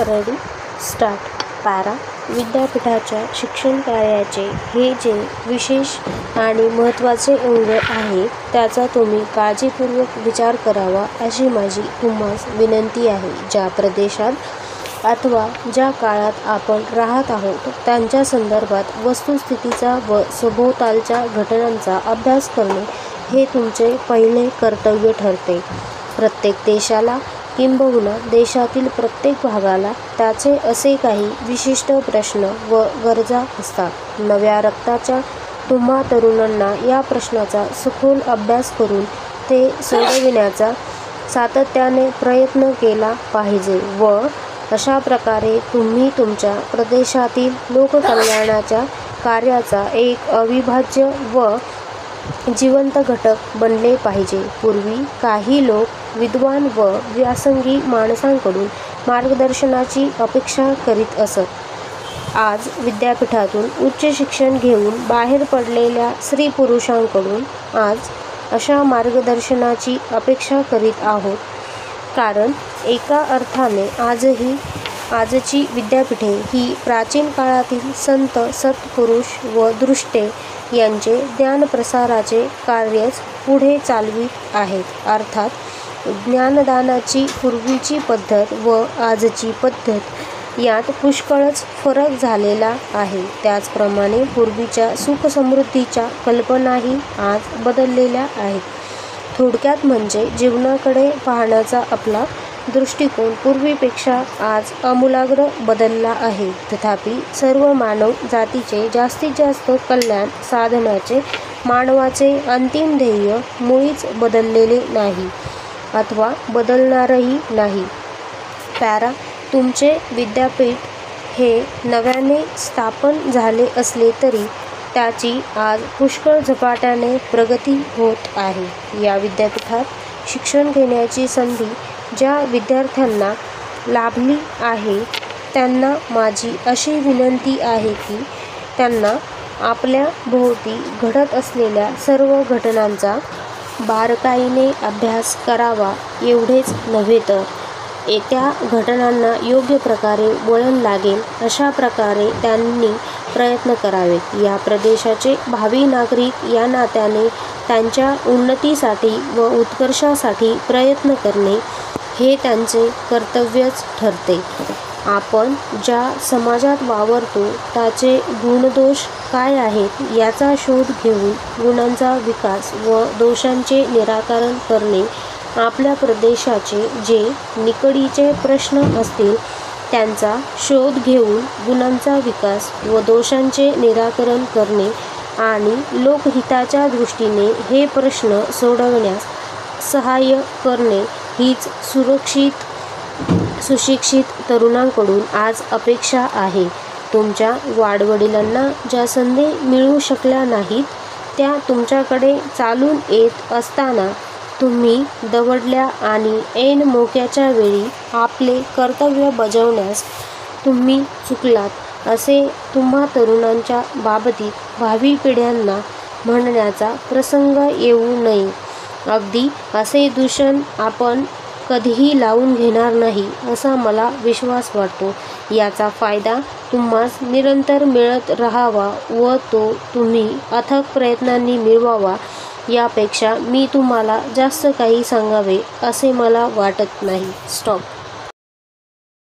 Ready start. Para विद्यापीठाच्या शिक्षण कार्याचे हे जे विशेष आणि महत्त्वाचे अंग आहे त्याचा तुम्ही काळजीपूर्वक विचार करावा अशी माझी तुम्हास विनंती आहे. ज्या प्रदेशात अथवा ज्या काळात आपण राहत आहोत त्यांच्या संदर्भात वस्तुस्थितीचा व सभोवतालच्या घटनांचा अभ्यास करणे हे तुमचे पहिले कर्तव्य ठरते. प्रत्येक देशाला किंबहुना देशातील प्रत्येक भागाला त्याचे असे काही विशिष्ट प्रश्न व गरजा असतात. नव्या रक्ताच्या तुम्हा तरुणांना या प्रश्नाचा सखोल अभ्यास करून ते सोडविण्याचा सातत्याने प्रयत्न केला पाहिजे व अशा प्रकारे तुम्ही तुमच्या प्रदेशातील लोककल्याणाच्या कार्याचा एक अविभाज्य व जिवंत घटक बनले पाहिजे. पूर्वी काही लोक विद्वान व व्यासंगी माणसांकडून मार्गदर्शनाची अपेक्षा करीत असत. आज विद्यापीठातून उच्च शिक्षण घेऊन बाहेर पडलेल्या स्त्री पुरुषांकडून आज अशा मार्गदर्शनाची अपेक्षा करीत आहोत. कारण एका अर्थाने आजची विद्यापीठे ही प्राचीन काळातील संत सत्पुरुष व दृष्टे यांचे ज्ञानप्रसाराचे कार्यच पुढे चालवित आहेत. अर्थात ज्ञानदानाची पूर्वीची पद्धत व आजची पद्धत यात पुष्कळच फरक झालेला आहे. त्याचप्रमाणे पूर्वीच्या सुखसमृद्धीच्या कल्पनाही आज बदललेल्या आहेत. थोडक्यात म्हणजे जीवनाकडे पाहण्याचा आपला दृष्टिकोन पूर्वीपेक्षा आज आमूलाग्र बदलला आहे. तथापि सर्व मानव जातीचे जास्तीत जास्त कल्याण साधण्याचे मानवाचे अंतिम ध्येय मुळीच बदललेले नाही अथवा बदलणारही नाही. पॅरा तुमचे विद्यापीठ हे नव्याने स्थापन झाले असले तरी त्याची आज पुष्कळ झपाट्याने प्रगती होत आहे. या विद्यापीठात शिक्षण घेण्याची संधी ज्या विद्यार्थ्यांना लाभली आहे त्यांना माझी अशी विनंती आहे की त्यांना आपल्या भोवती घडत असलेल्या सर्व घटनांचा बारकाईने अभ्यास करावा. एवढेच नव्हे तर त्या घटनांना योग्य प्रकारे वळण लागेल अशा प्रकारे त्यांनी प्रयत्न करावेत. या प्रदेशाचे भावी नागरिक या नात्याने त्यांच्या उन्नतीसाठी व उत्कर्षासाठी प्रयत्न करणे हे त्यांचे कर्तव्यच ठरते. आपण ज्या समाजात वावरतो त्याचे गुणदोष काय आहेत याचा शोध घेऊन गुणांचा विकास व दोषांचे निराकरण करणे, आपल्या प्रदेशाचे जे निकडीचे प्रश्न असतील त्यांचा शोध घेऊन गुणांचा विकास व दोषांचे निराकरण करणे आणि लोकहिताच्या दृष्टीने हे प्रश्न सोडवण्यास सहाय्य करणे हीच सुशिक्षित तरुणांकडून आज अपेक्षा आहे. तुमच्या वाडवडिलांना ज्या संधी मिळू शकल्या नाहीत त्या तुमच्याकडे चालून येत असताना तुम्ही दवडल्या आणि ऐन मोक्याच्या वेळी आपले कर्तव्य बजावण्यास तुम्ही चुकलात असे तुम्हा तरुणांच्या बाबतीत भावी पिढ्यांना म्हणण्याचा प्रसंग येऊ नये. अगदी असे दूषण आपण कधीही लावून घेणार नाही असा मला विश्वास वाटतो. याचा फायदा तुम्हास निरंतर मिळत राहावा व तो तुम्ही अथक प्रयत्नांनी मिळवावा यापेक्षा मी तुम्हाला जास्त काही सांगावे असे मला वाटत नाही. स्टॉप.